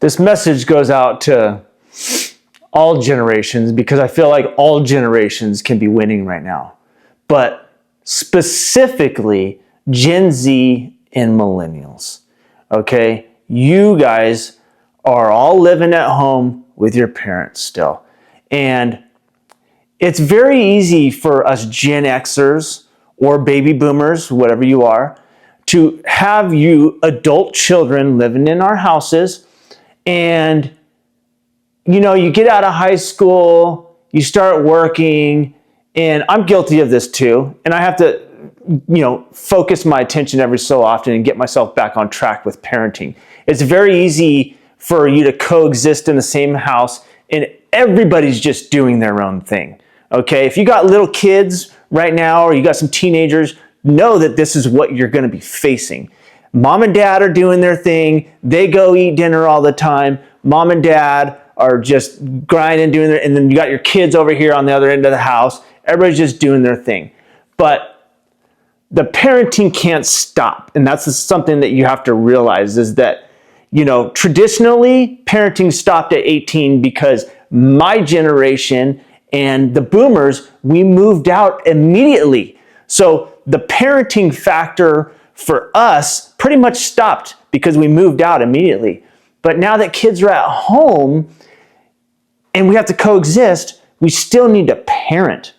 This message goes out to all generations because I feel like all generations can be winning right now. But specifically, Gen Z and millennials. Okay? You guys are all living at home with your parents still. And it's very easy for us Gen Xers or baby boomers, whatever you are, to have you adult children living in our houses. And, you get out of high school, you start working, and I'm guilty of this too. And I have to, focus my attention every so often and get myself back on track with parenting. It's very easy for you to coexist in the same house and everybody's just doing their own thing. Okay, if you got little kids right now or you got some teenagers, know that this is what you're going to be facing. Mom and dad are doing their thing. They go eat dinner all the time. Mom and dad are just grinding, doing their, and then you got your kids over here on the other end of the house. Everybody's just doing their thing. But the parenting can't stop. And that's something that you have to realize is that, traditionally parenting stopped at 18 because my generation and the boomers, we moved out immediately. So the parenting factor for us pretty much stopped because we moved out immediately. But now that kids are at home and we have to coexist, we still need to parent.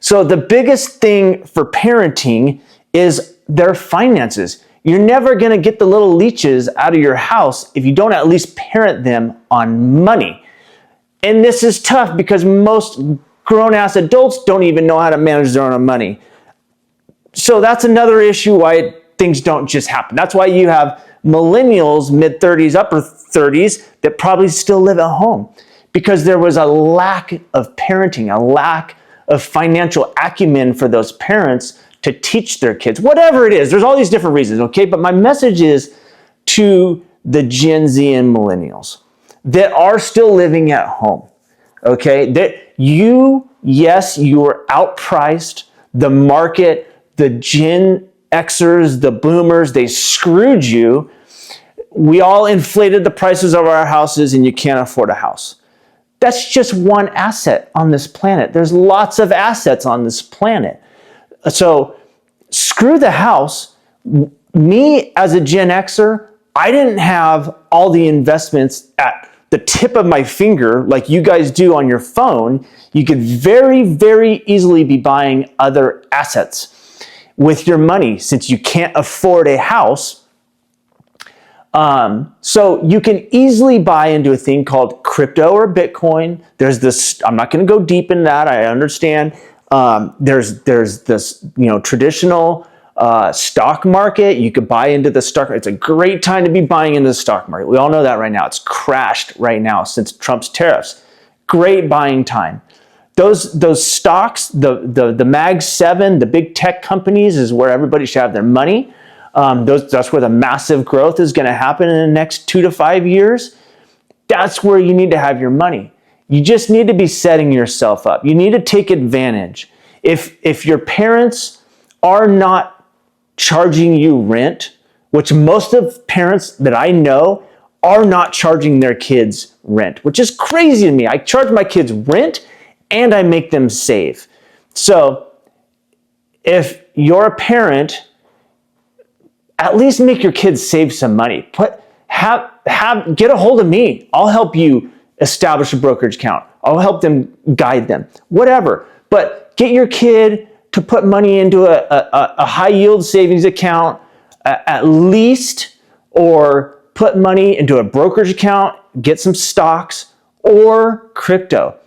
So the biggest thing for parenting is their finances. You're never going to get the little leeches out of your house if you don't at least parent them on money. And this is tough because most grown-ass adults don't even know how to manage their own money. So that's another issue why things don't just happen. That's why you have millennials, mid-30s, upper 30s, that probably still live at home because there was a lack of parenting, a lack of financial acumen for those parents to teach their kids. Whatever it is, there's all these different reasons, okay? But my message is to the Gen Z and millennials that are still living at home, okay? That you are outpriced. The market, the Gen Xers, the boomers, they screwed you. We all inflated the prices of our houses and you can't afford a house. That's just one asset on this planet. There's lots of assets on this planet. So screw the house. Me as a Gen Xer, I didn't have all the investments at the tip of my finger like you guys do on your phone. You could very, very easily be buying other assets with your money since you can't afford a house. So you can easily buy into a thing called crypto or Bitcoin. There's this, I'm not going to go deep in that. I understand. There's this, traditional stock market. You could buy into the stock. It's a great time to be buying into the stock market. We all know that right now. It's crashed right now since Trump's tariffs. Great buying time. Those stocks, the Mag 7, the big tech companies is where everybody should have their money. That's where the massive growth is going to happen in the next 2 to 5 years. That's where you need to have your money. You just need to be setting yourself up. You need to take advantage. If your parents are not charging you rent, which most of parents that I know are not charging their kids rent, which is crazy to me. I charge my kids rent and I make them save. So if you're a parent, at least make your kids save some money. Get a hold of me. I'll help you establish a brokerage account. I'll help them, guide them, whatever. But get your kid to put money into a high yield savings account at least, or put money into a brokerage account, get some stocks or crypto.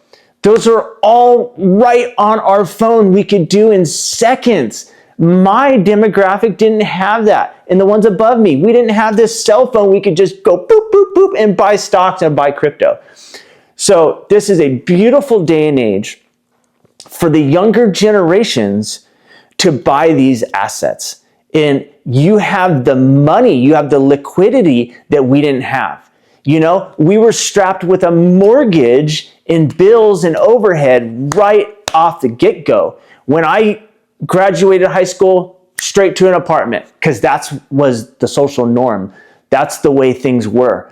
Those are all right on our phone. We could do in seconds. My demographic didn't have that. And the ones above me, we didn't have this cell phone. We could just go boop, boop, boop, and buy stocks and buy crypto. So this is a beautiful day and age for the younger generations to buy these assets. And you have the money, you have the liquidity that we didn't have. We were strapped with a mortgage and bills and overhead right off the get-go. When I graduated high school, straight to an apartment, because that was the social norm. That's the way things were.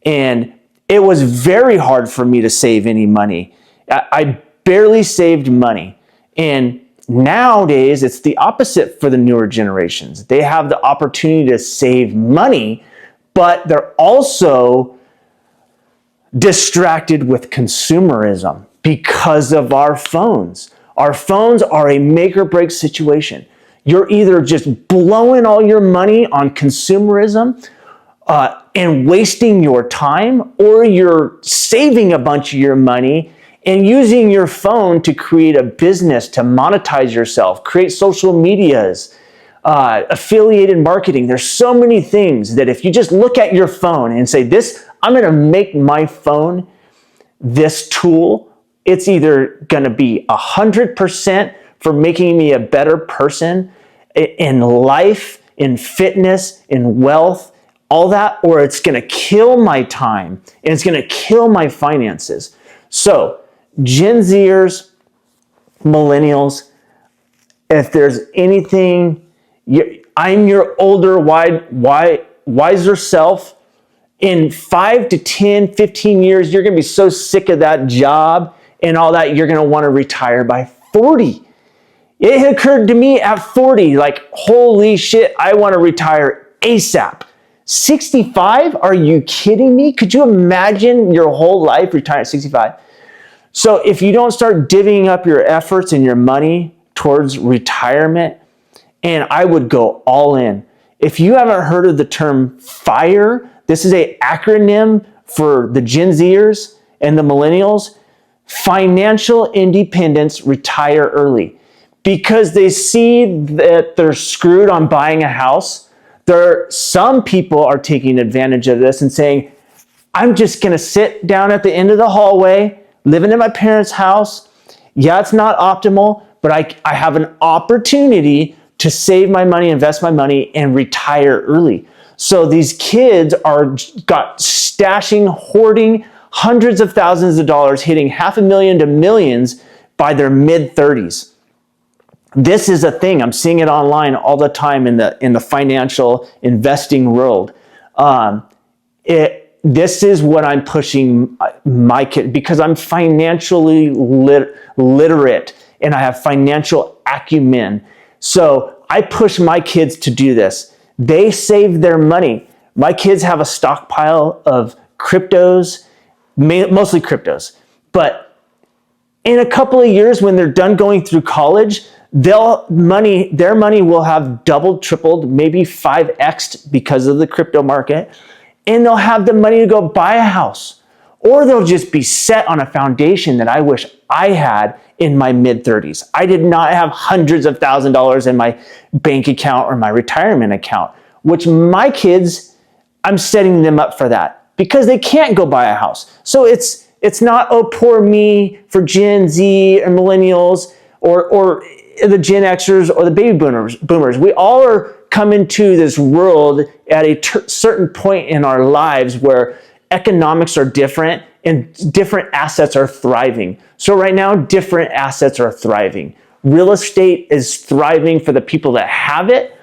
And it was very hard for me to save any money. I barely saved money. And nowadays, it's the opposite for the newer generations. They have the opportunity to save money, but they're also distracted with consumerism because of our phones. Our phones are a make or break situation. You're either just blowing all your money on consumerism and wasting your time, or you're saving a bunch of your money and using your phone to create a business, to monetize yourself, create social medias, affiliated marketing. There's so many things that if you just look at your phone and say, I'm going to make my phone this tool, it's either going to be 100% for making me a better person in life, in fitness, in wealth, all that, or it's going to kill my time and it's going to kill my finances. So, Gen Zers, millennials, if there's anything, I'm your older, wiser self. In 5 to 10, 15 years, you're going to be so sick of that job and all that, you're going to want to retire by 40. It occurred to me at 40, like, holy shit, I want to retire ASAP. 65? Are you kidding me? Could you imagine your whole life retiring at 65? So if you don't start divvying up your efforts and your money towards retirement, and I would go all in. If you haven't heard of the term FIRE, this is an acronym for the Gen Zers and the millennials. Financial independence, retire early. Because they see that they're screwed on buying a house. Some people are taking advantage of this and saying, I'm just going to sit down at the end of the hallway, living in my parents' house. Yeah, it's not optimal, but I have an opportunity to save my money, invest my money, and retire early. So these kids got stashing, hoarding hundreds of thousands of dollars, hitting $500,000 to millions by their mid-30s. This is a thing. I'm seeing it online all the time in the financial investing world. This is what I'm pushing my kid, because I'm financially literate and I have financial acumen. So I push my kids to do this. They save their money. My kids have a stockpile of cryptos, mostly cryptos. But in a couple of years, when they're done going through college, their money will have doubled, tripled, maybe 5x'd because of the crypto market. And they'll have the money to go buy a house. Or they'll just be set on a foundation that I wish I had in my mid-30s. I did not have hundreds of thousands of dollars in my bank account or my retirement account, which my kids, I'm setting them up for that because they can't go buy a house. So it's not, oh, poor me for Gen Z or millennials or the Gen Xers or the baby boomers. We all are coming to this world at a certain point in our lives where economics are different and different assets are thriving. So right now, different assets are thriving. Real estate is thriving for the people that have it.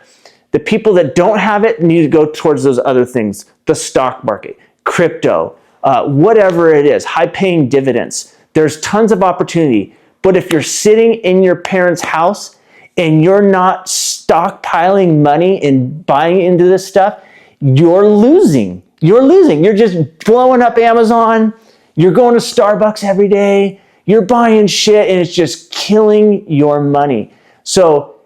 The people that don't have it need to go towards those other things. The stock market, crypto, whatever it is, high-paying dividends. There's tons of opportunity. But if you're sitting in your parents' house and you're not stockpiling money and buying into this stuff, you're losing. You're losing. You're just blowing up Amazon. You're going to Starbucks every day. You're buying shit and it's just killing your money. So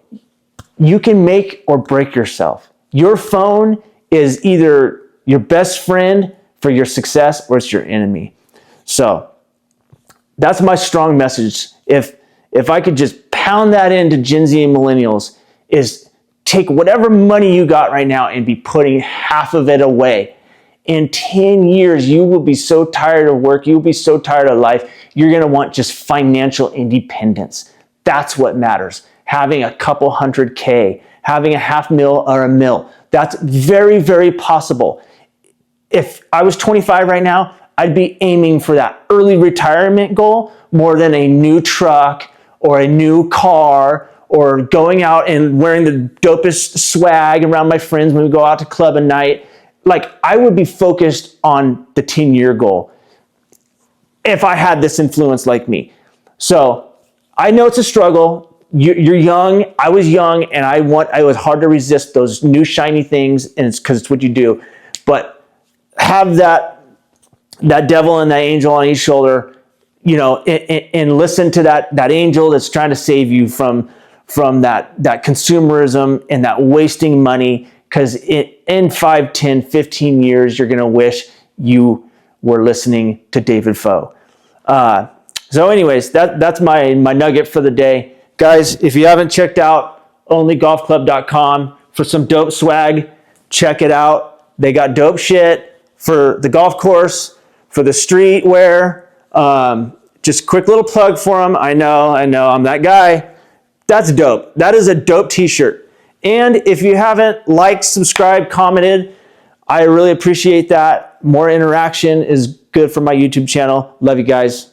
you can make or break yourself. Your phone is either your best friend for your success or it's your enemy. So that's my strong message. If I could just pound that into Gen Z and millennials, is take whatever money you got right now and be putting half of it away. In 10 years, you will be so tired of work. You'll be so tired of life. You're going to want just financial independence. That's what matters. Having a couple $100K, having a $500,000 or $1 million. That's very, very possible. If I was 25 right now, I'd be aiming for that early retirement goal more than a new truck or a new car or going out and wearing the dopest swag around my friends when we go out to club at night. like I would be focused on the 10-year goal if I had this influence like me. So I know it's a struggle. You're young. I was young, and I was hard to resist those new shiny things, and it's because it's what you do. But have that devil and that angel on each shoulder, you know, and listen to that angel that's trying to save you from that consumerism and that wasting money. Because in 5, 10, 15 years, you're going to wish you were listening to David Foe. So anyways, that's my nugget for the day. Guys, if you haven't checked out onlygolfclub.com for some dope swag, check it out. They got dope shit for the golf course, for the street wear. Just quick little plug for them. I know, I'm that guy. That's dope. That is a dope t-shirt. And if you haven't liked, subscribed, commented, I really appreciate that. More interaction is good for my YouTube channel. Love you guys.